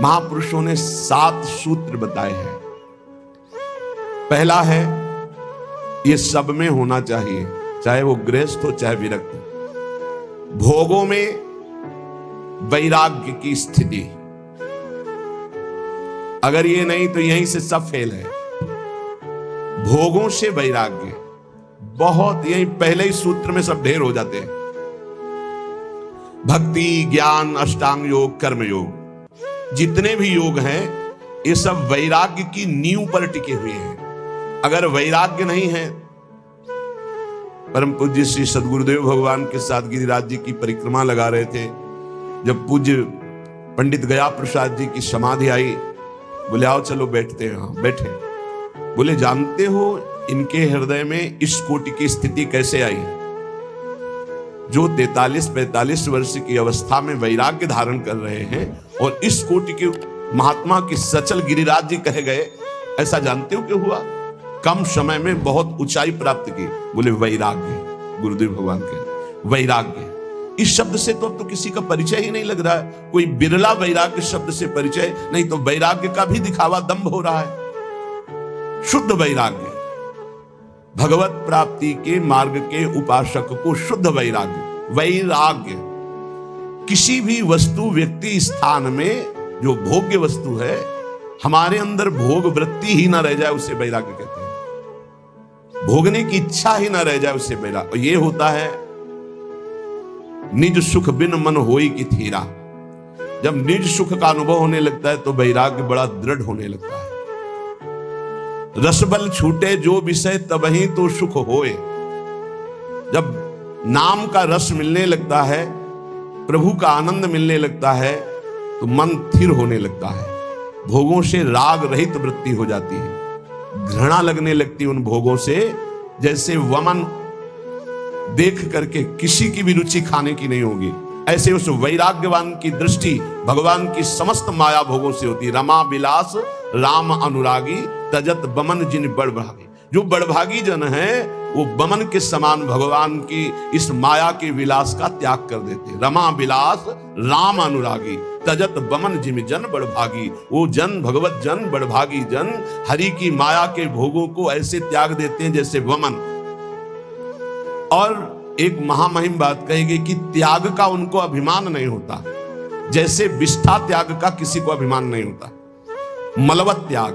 महापुरुषों ने 7 सूत्र बताए हैं। पहला है, ये सब में होना चाहिए, चाहे वो गृहस्थ हो चाहे विरक्त हो। भोगों में वैराग्य की स्थिति, अगर ये नहीं तो यहीं से सब फेल है। भोगों से वैराग्य, बहुत यही पहले ही सूत्र में सब ढेर हो जाते हैं। भक्ति, ज्ञान, अष्टांग योग, कर्म योग, जितने भी योग हैं ये सब वैराग्य की नींव पर टिके हुए हैं। अगर वैराग्य नहीं है, परम पूज्य श्री सद्गुरुदेव भगवान के साथ गिरिराज जी की परिक्रमा लगा रहे थे, जब पूज्य पंडित गया प्रसाद जी की समाधि आई, बोले आओ चलो बैठते हैं। हाँ बैठे। बोले जानते हो इनके हृदय में इस कोटि की स्थिति कैसे आई? जो 43-45 वर्ष की अवस्था में वैराग्य धारण कर रहे हैं और इस कोटि के महात्मा की सचल गिरिराज जी कहे गए, ऐसा जानते हो क्यों हुआ? कम समय में बहुत ऊंचाई प्राप्त की। बोले वैराग्य, गुरुदेव भगवान के वैराग्य। इस शब्द से तो अब तो किसी का परिचय ही नहीं लग रहा है, कोई बिरला वैराग्य शब्द से परिचय, नहीं तो वैराग्य का भी दिखावा दंभ हो रहा है। शुद्ध वैराग्य, भगवत प्राप्ति के मार्ग के उपासक को शुद्ध वैराग्य। वैराग्य किसी भी वस्तु, व्यक्ति, स्थान में जो भोग्य वस्तु है, हमारे अंदर भोग वृत्ति ही ना रह जाए उसे वैराग्य कहते हैं। भोगने की इच्छा ही ना रह जाए उसे वैराग्य। और ये होता है निज सुख बिन मन होई की थीरा। जब निज सुख का अनुभव होने लगता है तो वैराग्य बड़ा दृढ़ होने लगता है। रसबल छूटे जो विषय तबही तो सुख होए। जब नाम का रस मिलने लगता है, प्रभु का आनंद मिलने लगता है, तो मन स्थिर होने लगता है। भोगों से राग रहित वृत्ति हो जाती है, घृणा लगने लगती है उन भोगों से। जैसे वमन देख करके किसी की भी रुचि खाने की नहीं होगी, ऐसे उस वैराग्यवान की दृष्टि भगवान की समस्त माया भोगों से होती। रमा विलास राम अनुरागी, तजत बमन जिन बड़भागी। जो बड़भागी जन है वो बमन के समान भगवान की इस माया के विलास का त्याग कर देते। रमा विलास राम अनुरागी, तजत बमन जिम जन बड़भागी। वो जन, भगवत जन, बड़भागी जन हरि की माया के भोगों को ऐसे त्याग देते हैं जैसे वमन। और एक महामहिम बात कहेगी कि त्याग का उनको अभिमान नहीं होता, जैसे विष्ठा त्याग का किसी को अभिमान नहीं होता। मलवत त्याग,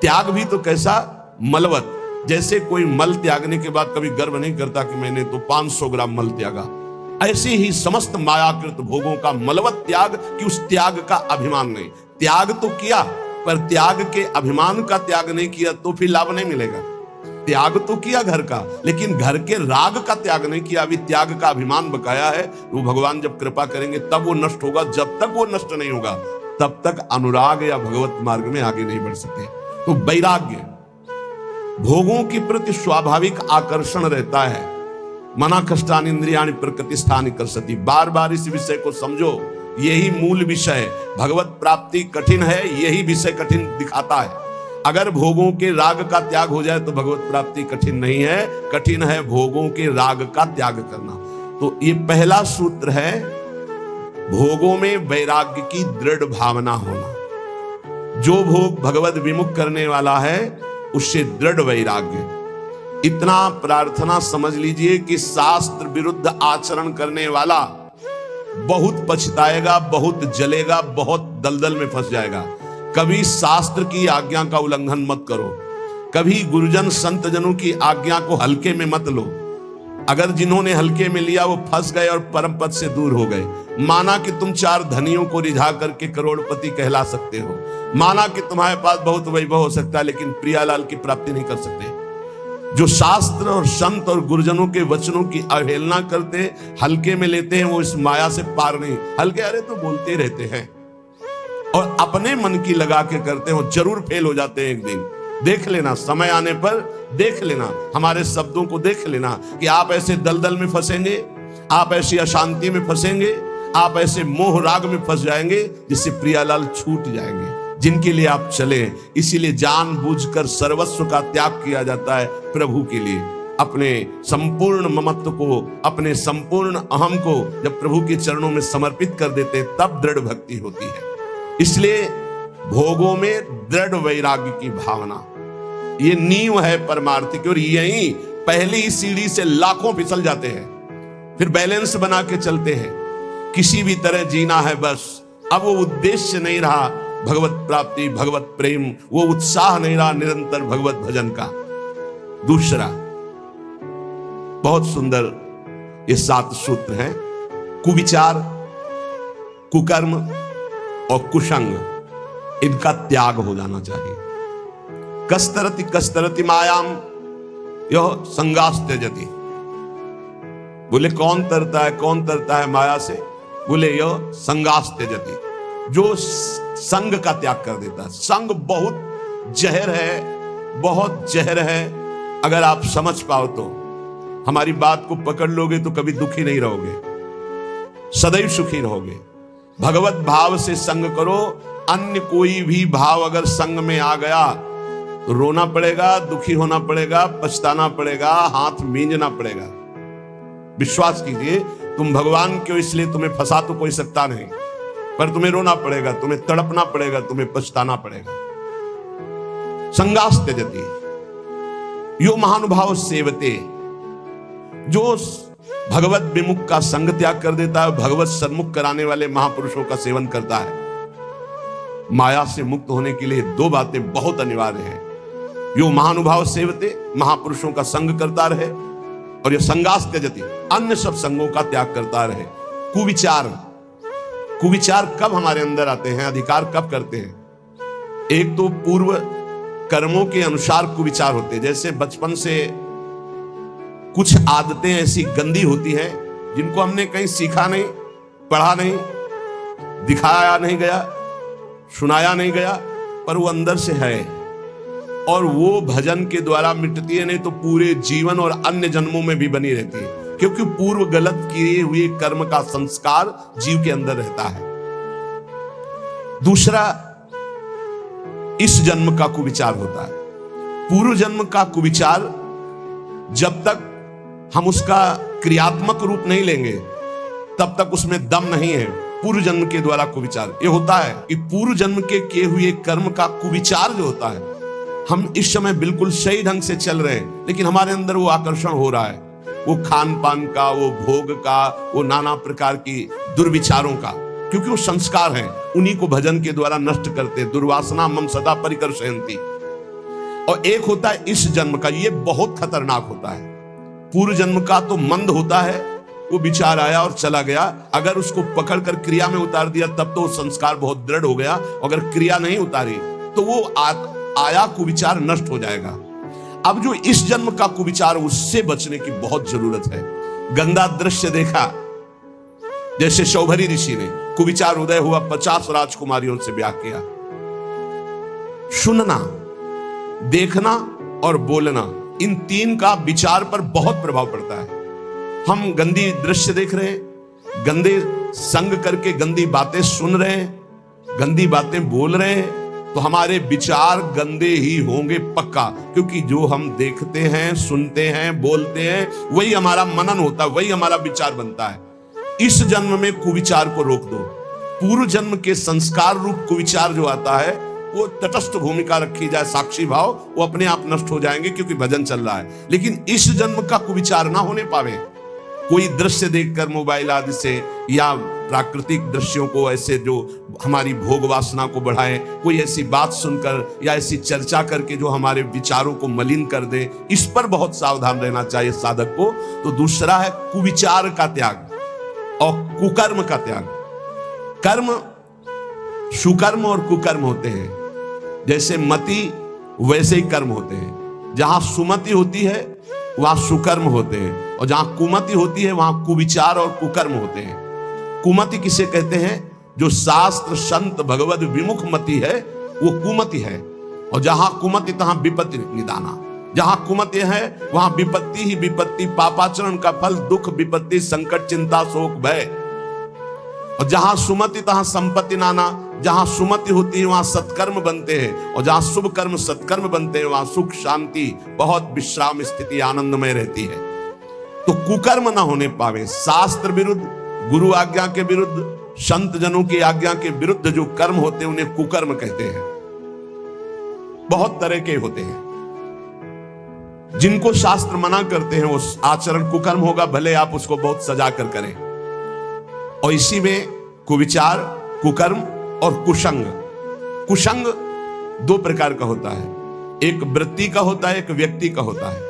त्याग भी तो कैसा मलवत, जैसे कोई मल त्यागने के बाद कभी गर्व नहीं करता कि मैंने तो 500 ग्राम मल त्यागा, ऐसे ही समस्त मायाकृत भोगों का मलवत त्याग कि उस त्याग का अभिमान नहीं। त्याग तो किया पर त्याग के अभिमान का त्याग नहीं किया तो फिर लाभ नहीं मिलेगा। त्याग तो किया घर का, लेकिन घर के राग का त्याग नहीं किया, अभी त्याग का अभिमान बकाया है। वो भगवान जब कृपा करेंगे तब वो नष्ट होगा। जब तक वो नष्ट नहीं होगा तब तक अनुराग या भगवत मार्ग में आगे नहीं बढ़ सकते। तो वैराग्य, भोगों के प्रति स्वाभाविक आकर्षण रहता है। मना कष्टानि इंद्रियाणि प्रकृतिस्थानि कर्षति। बार बार इस विषय को समझो, यही मूल विषय। भगवत प्राप्ति कठिन है, यही विषय कठिन दिखाता है। अगर भोगों के राग का त्याग हो जाए तो भगवत प्राप्ति कठिन नहीं है, कठिन है भोगों के राग का त्याग करना। तो ये पहला सूत्र है, भोगों में वैराग्य की दृढ़ भावना होना। जो भोग भगवत विमुख करने वाला है उससे दृढ़ वैराग्य। इतना प्रार्थना समझ लीजिए कि शास्त्र विरुद्ध आचरण करने वाला बहुत पछताएगा, बहुत जलेगा, बहुत दलदल में फंस जाएगा। कभी शास्त्र की आज्ञा का उल्लंघन मत करो, कभी गुरुजन संत जनों की आज्ञा को हल्के में मत लो। अगर जिन्होंने हल्के में लिया वो फंस गए और परम पद से दूर हो गए। माना कि तुम 4 धनियों को रिझा करके करोड़पति कहला सकते हो, माना कि तुम्हारे पास बहुत वैभव हो सकता है, लेकिन प्रियालाल की प्राप्ति नहीं कर सकते। जो शास्त्र और संत और गुरुजनों के वचनों की अवहेलना करते, हल्के में लेते हैं, वो इस माया से पार नहीं। हल्के अरे तो बोलते रहते हैं और अपने मन की लगा के करते हो, जरूर फेल हो जाते हैं एक दिन। देख लेना, समय आने पर देख लेना, हमारे शब्दों को देख लेना कि आप ऐसे दलदल में फंसेंगे, आप ऐसी अशांति में फंसेंगे, आप ऐसे मोह राग में फंस जाएंगे जिससे प्रियालाल छूट जाएंगे जिनके लिए आप चले। इसीलिए जानबूझकर सर्वस्व का त्याग किया जाता है प्रभु के लिए। अपने संपूर्ण ममत्व को, अपने संपूर्ण अहम को जब प्रभु के चरणों में समर्पित कर देते तब दृढ़ भक्ति होती है। इसलिए भोगों में दृढ़ वैराग्य की भावना, ये नींव है परमार्थ की। और यही पहली सीढ़ी से लाखों फिसल जाते हैं, फिर बैलेंस बना के चलते हैं, किसी भी तरह जीना है बस। अब वो उद्देश्य नहीं रहा भगवत प्राप्ति, भगवत प्रेम, वो उत्साह नहीं रहा निरंतर भगवत भजन का। दूसरा बहुत सुंदर ये 7 सूत्र हैं। कुविचार, कुकर्म और कुसंग, इनका त्याग हो जाना चाहिए। कस्तरति कस्तरति मायाम यह संगास त्यजति। बोले कौन तरता है, कौन तरता है माया से? बोले यह संगास त्यजति, जो संग का त्याग कर देता है। संग बहुत जहर है, बहुत जहर है। अगर आप समझ पाओ तो, हमारी बात को पकड़ लोगे तो कभी दुखी नहीं रहोगे, सदैव सुखी रहोगे। भगवत भाव से संग करो। अन्य कोई भी भाव अगर संग में आ गया तो रोना पड़ेगा, दुखी होना पड़ेगा, पछताना पड़ेगा, हाथ मींजना पड़ेगा। विश्वास कीजिए, तुम भगवान के हो इसलिए तुम्हें फंसा तो कोई सकता नहीं, पर तुम्हें रोना पड़ेगा, तुम्हें तड़पना पड़ेगा, तुम्हें पछताना पड़ेगा। संगास त्यजति यो महानुभाव सेवते, जो भगवत विमुख का संग त्याग कर देता है, भगवत सन्मुख कराने वाले महापुरुषों का सेवन करता है। माया से मुक्त होने के लिए 2 बातें बहुत अनिवार्य हैं। यो महानुभाव सेवते, महापुरुषों का संग करता रहे, और यह संगास त्यजति, अन्य सब संगों का त्याग करता रहे। कुविचार, कुविचार कब हमारे अंदर आते हैं, अधिकार कब करते हैं? एक तो पूर्व कर्मों के अनुसार कुविचार होते हैं। जैसे बचपन से कुछ आदतें ऐसी गंदी होती हैं जिनको हमने कहीं सीखा नहीं, पढ़ा नहीं, दिखाया नहीं गया, सुनाया नहीं गया, पर वो अंदर से है, और वो भजन के द्वारा मिटती है, नहीं तो पूरे जीवन और अन्य जन्मों में भी बनी रहती है, क्योंकि पूर्व गलत किए हुए कर्म का संस्कार जीव के अंदर रहता है। दूसरा, इस जन्म का कुविचार होता है। पूर्व जन्म का कुविचार जब तक हम उसका क्रियात्मक रूप नहीं लेंगे तब तक उसमें दम नहीं है। पूर्व जन्म के द्वारा कुविचार ये होता है कि पूर्व जन्म के किए हुए कर्म का कुविचार जो होता है, हम इस समय बिल्कुल सही ढंग से चल रहे हैं, लेकिन हमारे अंदर वो आकर्षण हो रहा है, वो खान पान का, वो भोग का, वो नाना प्रकार की दुर्विचारों का, क्योंकि वो संस्कार हैं, उन्हीं को भजन के द्वारा नष्ट करते। दुर्वासना मम सदा परिकर्षयन्ति। और एक होता है इस जन्म का, ये बहुत खतरनाक होता है। पूर्व जन्म का तो मंद होता है, वो विचार आया और चला गया, अगर उसको पकड़कर क्रिया में उतार दिया तब तो संस्कार बहुत दृढ़ हो गया, अगर क्रिया नहीं उतारी तो वो आया कुविचार नष्ट हो जाएगा। अब जो इस जन्म का कुविचार, उससे बचने की बहुत जरूरत है। गंदा दृश्य देखा, जैसे शौभरी ऋषि ने कुविचार उदय हुआ, 50 राजकुमारियों से ब्याह किया। सुनना, देखना और बोलना, इन 3 का विचार पर बहुत प्रभाव पड़ता है। हम गंदी दृश्य देख रहे हैं, गंदे संग करके गंदी बातें सुन रहे हैं, गंदी बातें बोल रहे हैं, तो हमारे विचार गंदे ही होंगे पक्का, क्योंकि जो हम देखते हैं, सुनते हैं, बोलते हैं, वही हमारा मनन होता है, वही हमारा विचार बनता है। इस जन्म में कुविचार को रोक दो। पूर्व जन्म के संस्कार रूप कुविचार जो आता है, वो तटस्थ भूमिका रखी जाए, साक्षी भाव, वो अपने आप नष्ट हो जाएंगे क्योंकि भजन चल रहा है। लेकिन इस जन्म का कुविचार ना होने पावे, कोई दृश्य देखकर मोबाइल आदि से, या प्राकृतिक दृश्यों को ऐसे जो हमारी भोग वासना को बढ़ाए, कोई ऐसी बात सुनकर या ऐसी चर्चा करके जो हमारे विचारों को मलिन कर दे, इस पर बहुत सावधान रहना चाहिए साधक को। तो दूसरा है कुविचार का त्याग और कुकर्म का त्याग। कर्म, सुकर्म और कुकर्म होते हैं। जैसे मति वैसे ही कर्म होते हैं। जहां सुमति होती है वहां सुकर्म होते हैं, और जहां कुमति होती है वहां कुविचार और कुकर्म होते हैं। कुमति किसे कहते हैं? जो शास्त्र संत भगवत विमुख मति है वो कुमति है, और जहां कुमति तहां विपत्ति निदाना। जहां कुमति है वहां विपत्ति ही विपत्ति, पापाचरण का फल, दुख, विपत्ति, संकट, चिंता, शोक, भय। और जहां सुमति तहां संपत्ति नाना। जहां सुमति होती है वहां सत्कर्म बनते हैं, और जहां शुभ कर्म सत्कर्म बनते हैं वहां सुख, शांति, बहुत विश्राम स्थिति, आनंदमय रहती है। तो कुकर्म ना होने पावे, शास्त्र विरुद्ध, गुरु आज्ञा के विरुद्ध, संत जनों की आज्ञा के विरुद्ध जो कर्म होते हैं उन्हें कुकर्म कहते हैं। बहुत तरह के होते हैं, जिनको शास्त्र मना करते हैं वो आचरण कुकर्म होगा, भले आप उसको बहुत सजा कर करें। और इसी में कुविचार, कुकर्म और कुसंग। कुसंग दो प्रकार का होता है, एक वृत्ति का होता है, एक व्यक्ति का होता है।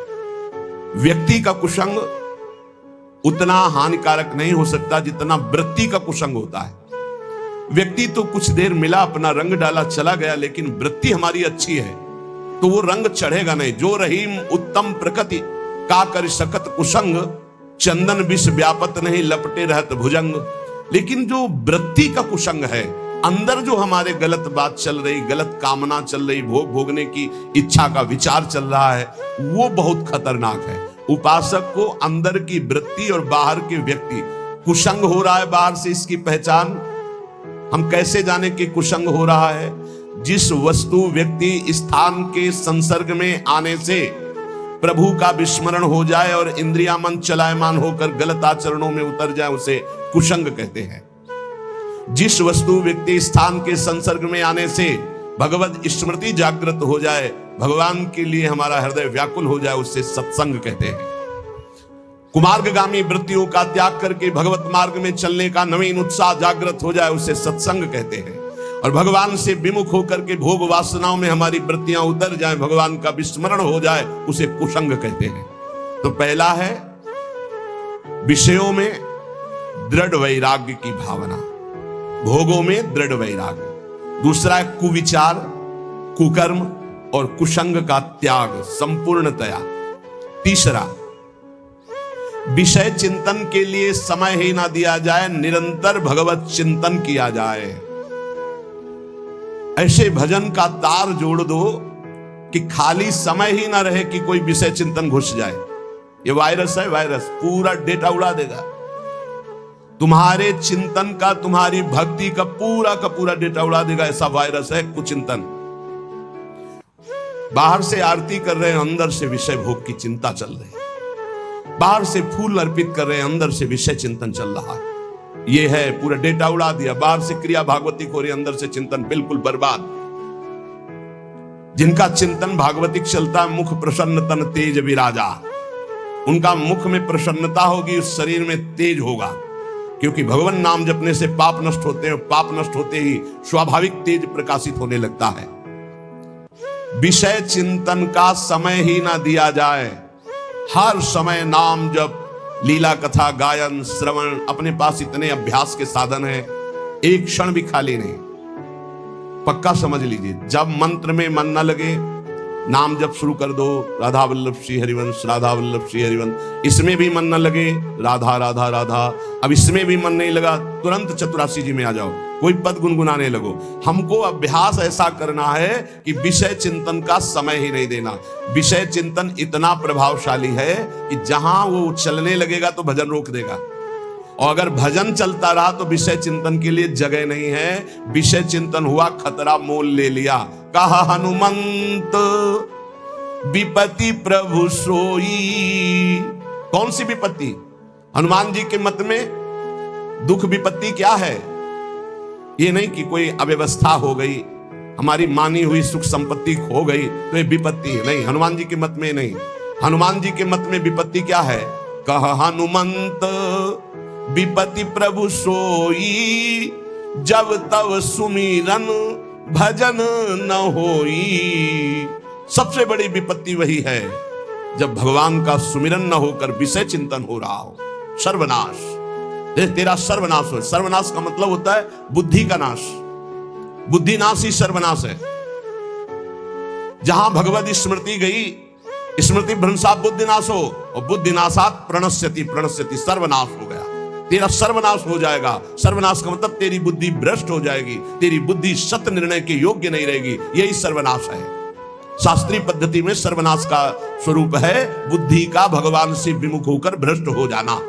व्यक्ति का कुसंग उतना हानिकारक नहीं हो सकता जितना वृत्ति का कुसंग होता है। व्यक्ति तो कुछ देर मिला, अपना रंग डाला, चला गया, लेकिन वृत्ति हमारी अच्छी है तो वो रंग चढ़ेगा नहीं। जो रहीम उत्तम प्रकृति का कर सकत कुसंग, चंदन विष व्यापत नहीं लपटे रहत भुजंग। लेकिन जो वृत्ति का कुसंग है, अंदर जो हमारे गलत बात चल रही, गलत कामना चल रही, भोग भोगने की इच्छा का विचार चल रहा है, वो बहुत खतरनाक है। उपासक को अंदर की वृत्ति और बाहर के व्यक्ति, कुसंग हो रहा है बाहर से, इसकी पहचान हम कैसे जाने कि कुसंग हो रहा है? जिस वस्तु व्यक्ति स्थान के संसर्ग में आने से प्रभु का विस्मरण हो जाए और इंद्रिया मन चलायमान होकर गलत आचरणों में उतर जाए, उसे कुसंग कहते हैं। जिस वस्तु व्यक्ति स्थान के संसर्ग में आने से भगवत स्मृति जागृत हो जाए, भगवान के लिए हमारा हृदय व्याकुल हो जाए, उससे सत्संग कहते हैं। कुमार्गगामी वृत्तियों का त्याग करके भगवत मार्ग में चलने का नवीन उत्साह जागृत हो जाए, उसे सत्संग कहते हैं। और भगवान से विमुख होकर के भोग वासनाओं में हमारी वृत्तियां उतर जाए, भगवान का विस्मरण हो जाए, उसे कुसंग कहते हैं। तो पहला है विषयों में दृढ़ वैराग्य की भावना, भोगों में दृढ़ वैराग्य। दूसरा है कुविचार, कुकर्म और कुसंग का त्याग संपूर्णतया। तीसरा, विषय चिंतन के लिए समय ही ना दिया जाए, निरंतर भगवत चिंतन किया जाए। ऐसे भजन का तार जोड़ दो कि खाली समय ही ना रहे कि कोई विषय चिंतन घुस जाए। ये वायरस है, वायरस पूरा डेटा उड़ा देगा तुम्हारे चिंतन का, तुम्हारी भक्ति का पूरा डेटा उड़ा देगा। ऐसा वायरस है कुचिंतन। बाहर से आरती कर रहे हैं, अंदर से विषय भोग की चिंता चल रही है। बाहर से फूल अर्पित कर रहे हैं, अंदर से विषय चिंतन चल रहा है। ये है, पूरा डेटा उड़ा दिया। बाहर से क्रिया भागवतिक हो रही, अंदर से चिंतन बिल्कुल बर्बाद। जिनका चिंतन भागवतिक चलता है, मुख प्रसन्न तन तेज विराजा, उनका मुख में प्रसन्नता होगी, उस शरीर में तेज होगा। क्योंकि भगवान नाम जपने से पाप नष्ट होते हैं, पाप नष्ट होते ही स्वाभाविक तेज प्रकाशित होने लगता है। विषय चिंतन का समय ही ना दिया जाए। हर समय नाम जप, लीला कथा, गायन, श्रवण, अपने पास इतने अभ्यास के साधन हैं, एक क्षण भी खाली नहीं। पक्का समझ लीजिए, जब मंत्र में मन न लगे, नाम जप शुरू कर दो, राधा वल्लभ श्री हरिवंश, राधा वल्लभ श्री हरिवंश। इसमें भी मन न लगे, राधा राधा राधा। अब इसमें भी मन नहीं लगा, तुरंत चतुरासी जी में आ जाओ, कोई पद गुनगुनाने लगो। हमको अभ्यास ऐसा करना है कि विषय चिंतन का समय ही नहीं देना। विषय चिंतन इतना प्रभावशाली है कि जहां वो चलने लगेगा तो भजन रोक देगा, और अगर भजन चलता रहा तो विषय चिंतन के लिए जगह नहीं है। विषय चिंतन हुआ, खतरा मोल ले लिया। कहा हनुमंत विपत्ति प्रभु सोई। कौन सी विपत्ति? हनुमान जी के मत में दुख विपत्ति क्या है? ये नहीं कि कोई अव्यवस्था हो गई, हमारी मानी हुई सुख संपत्ति खो गई तो ये विपत्ति है, नहीं। हनुमान जी के मत में नहीं। हनुमान जी के मत में विपत्ति क्या है? कहा हनुमंत विपत्ति प्रभु सोई, जब तब सुमिरन भजन न होई। सबसे बड़ी विपत्ति वही है जब भगवान का सुमिरन न होकर विषय चिंतन हो रहा हो। सर्वनाश, तेरा सर्वनाश हो। सर्वनाश का मतलब होता है बुद्धि का नाश। बुद्धि नाश ही सर्वनाश है। जहां भगवत स्मृति गई, स्मृति भ्रंशात बुद्धिनाश हो, और बुद्धिनाशात प्रणश्यति, प्रणश्यति सर्वनाश हो गया। तेरा सर्वनाश हो जाएगा। सर्वनाश का मतलब तेरी बुद्धि भ्रष्ट हो जाएगी, तेरी बुद्धि सत्य निर्णय के योग्य नहीं रहेगी। यही सर्वनाश है। शास्त्रीय पद्धति में सर्वनाश का स्वरूप है बुद्धि का भगवान से विमुख होकर भ्रष्ट हो जाना।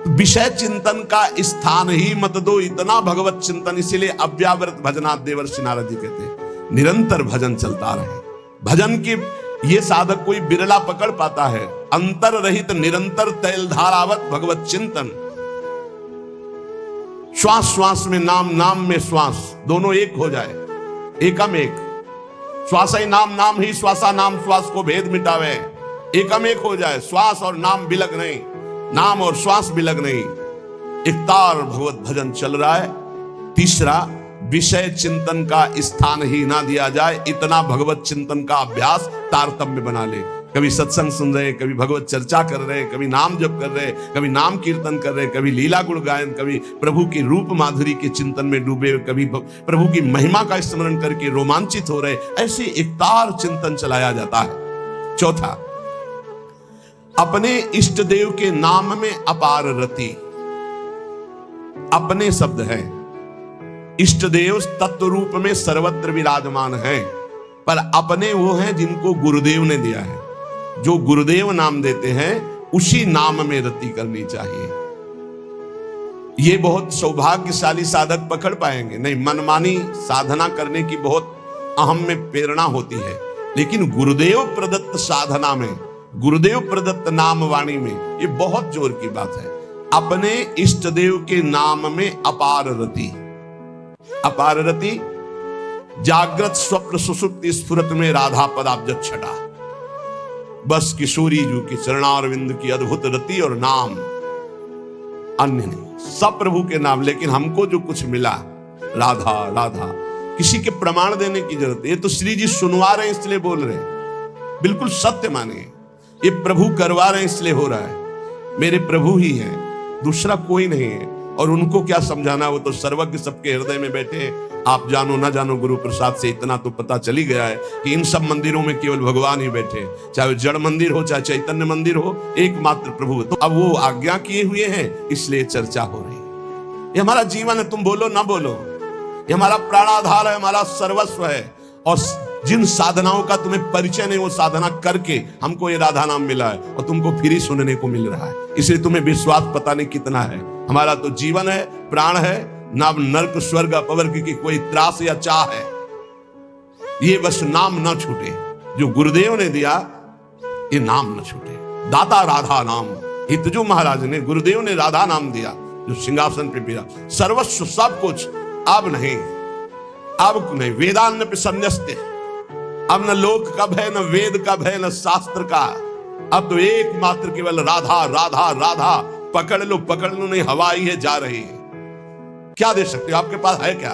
विषय चिंतन का स्थान ही मत दो, इतना भगवत चिंतन। इसीलिए अव्यावृत भजनात् देवर्षि नारद जी कहते हैं निरंतर भजन चलता रहे। भजन की ये साधक कोई बिरला पकड़ पाता है। अंतर रहित निरंतर तैल धारावत भगवत चिंतन, श्वास श्वास में नाम, नाम में श्वास, दोनों एक हो जाए, एकम एक। श्वास ही नाम, नाम ही श्वासा, नाम श्वास को भेद मिटावे, एकम एक हो जाए। श्वास और नाम बिलग नहीं, नाम और श्वास बिलग नहीं, एकतार भगवत भजन चल रहा है। तीसरा, विषय चिंतन का स्थान ही ना दिया जाए, इतना भगवत चिंतन का अभ्यास तारतम्य बना ले। कभी सत्संग सुन रहे, कभी भगवत चर्चा कर रहे, कभी नाम जप कर रहे, कभी नाम कीर्तन कर रहे, कभी लीला गुण गायन, कभी प्रभु की रूप माधुरी के चिंतन में डूबे, कभी प्रभु की महिमा का स्मरण करके रोमांचित हो रहे। ऐसे एकतार चिंतन चलाया जाता है। चौथा, अपने इष्ट देव के नाम में अपार रति। अपने शब्द है, इष्ट देव तत्व रूप में सर्वत्र विराजमान है, पर अपने वो हैं जिनको गुरुदेव ने दिया है। जो गुरुदेव नाम देते हैं उसी नाम में रति करनी चाहिए। ये बहुत सौभाग्यशाली साधक पकड़ पाएंगे। नहीं, मनमानी साधना करने की बहुत अहम में प्रेरणा होती है, लेकिन गुरुदेव प्रदत्त साधना में, गुरुदेव प्रदत्त नाम वाणी में ये बहुत जोर की बात है। अपने इष्ट देव के नाम में अपार रति। अपार रति, जागृत स्वप्न सुषुप्ति स्फुरत में राधा पदाब्ज छटा। बस किशोरी जू की चरणारविंद की अद्भुत रति और नाम, अन्य नहीं, सब प्रभु के नाम। लेकिन हमको जो कुछ मिला, राधा राधा, किसी के प्रमाण देने की जरूरत है। ये तो श्री जी सुनवा रहे हैं इसलिए बोल रहे हैं, बिल्कुल सत्य मानिए। ये प्रभु करवा रहे हैं इसलिए हो रहा है। मेरे प्रभु ही हैं, दूसरा कोई नहीं है। और उनको क्या समझाना, वो तो सर्वज्ञ सबके हृदय में बैठे हैं। आप जानो ना जानो, गुरु प्रसाद से इतना तो पता चली गया है कि इन सब मंदिरों में केवल भगवान ही बैठे, चाहे जड़ मंदिर हो चाहे चैतन्य मंदिर हो, एकमात्र प्रभु। तो अब वो आज्ञा किए हुए हैं, इसलिए चर्चा हो रही है। ये हमारा जीवन है, तुम बोलो ना बोलो, ये हमारा प्राणाधार है, हमारा सर्वस्व है। और जिन साधनाओं का तुम्हें परिचय नहीं, वो साधना करके हमको ये राधा नाम मिला है, और तुमको फिर ही सुनने को मिल रहा है। इसलिए तुम्हें विश्वास पता नहीं कितना है। हमारा तो जीवन है, प्राण है, ना नर्क स्वर्ग अपवर्ग की कोई त्रास या चाह है। ये बस नाम ना छूटे, जो गुरुदेव ने दिया, ये नाम ना छूटे। दाता राधा नाम, हितजू महाराज ने, गुरुदेव ने राधा नाम दिया, जो सिंहासन पे पीरा, सर्वस्व सब कुछ। अब नहीं, अब नहीं, वेदान्न पे संन्यस्ते। अब न लोक का भय, न वेद का भय, न शास्त्र का। अब तो एकमात्र केवल राधा राधा राधा। पकड़ लो, पकड़ लो, नहीं हवा ही है, जा रही है। क्या दे सकते हो? आपके पास है क्या?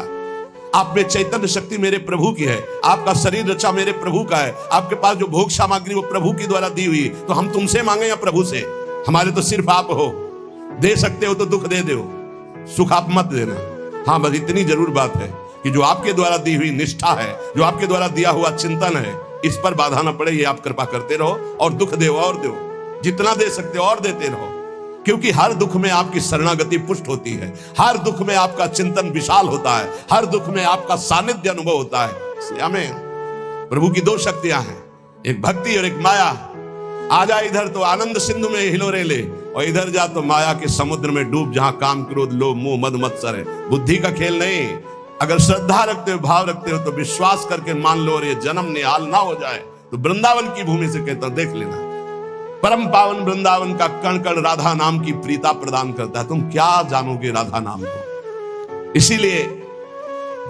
आप में चैतन्य शक्ति मेरे प्रभु की है, आपका शरीर रचा मेरे प्रभु का है, आपके पास जो भोग सामग्री वो प्रभु की द्वारा दी हुई। तो हम तुमसे मांगे या प्रभु से? हमारे तो सिर्फ आप हो। दे सकते हो तो दुख दे दो, सुख आप मत देना। हाँ, बस इतनी जरूर बात है कि जो आपके द्वारा दी हुई निष्ठा है, जो आपके द्वारा दिया हुआ चिंतन है, इस पर बाधा न पड़े। ये आप कृपा करते रहो, और दुख दो और दो, जितना दे सकते हो और देते रहो। क्योंकि हर दुख में आपकी शरणागति पुष्ट होती है, हर दुख में आपका चिंतन विशाल होता है, हर दुख में आपका सानिध्य अनुभव होता है। इसलिए हमें प्रभु की दो शक्तियां हैं, एक भक्ति और एक माया। आ जा इधर तो आनंद सिंधु में हिलोरे ले, और इधर जा तो माया के समुद्र में डूब, जहां काम क्रोध लोभ मोह मद मत्सर है। बुद्धि का खेल नहीं। अगर श्रद्धा रखते हो, भाव रखते हो, तो विश्वास करके मान लो, और ये जन्म निहाल ना हो जाए तो वृंदावन की भूमि से कहता हूं, देख लेना, परम पावन वृंदावन का कण कण राधा नाम की प्रीता प्रदान करता है। तुम क्या जानोगे राधा नाम को? इसीलिए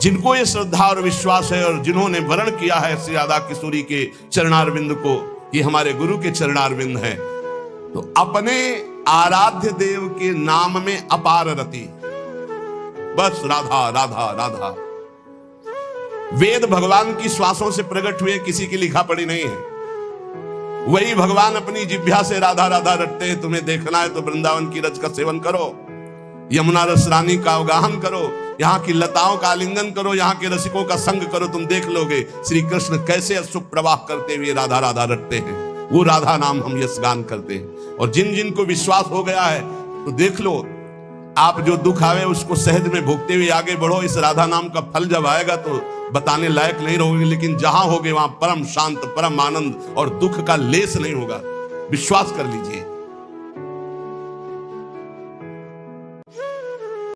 जिनको ये श्रद्धा और विश्वास है, और जिन्होंने वर्ण किया है श्री राधा किशोरी के चरणारविंद को, ये हमारे गुरु के चरणारविंद है, तो अपने आराध्य देव के नाम में अपार रति। बस राधा राधा राधा। वेद भगवान की श्वासों से प्रकट हुए, किसी की लिखा पढ़ी नहीं है। वही भगवान अपनी जिह्वा से राधा राधा रटते हैं। तुम्हें देखना है तो वृंदावन की रज का सेवन करो, यमुना रस रानी का अवगाहन करो, यहाँ की लताओं का आलिंगन करो, यहाँ के रसिकों का संग करो। तुम देख लोगे श्री कृष्ण कैसे अशुभ प्रवाह करते हुए राधा राधा रटते हैं। वो राधा नाम हम यश गान करते हैं। और जिन जिन को विश्वास हो गया है, तो देख लो, आप जो दुख आवे उसको सहज में भोगते हुए आगे बढ़ो। इस राधा नाम का फल जब आएगा तो बताने लायक नहीं रहोगे, लेकिन जहां होगे वहां परम शांत, परम आनंद और दुख का लेस नहीं होगा। विश्वास कर लीजिए।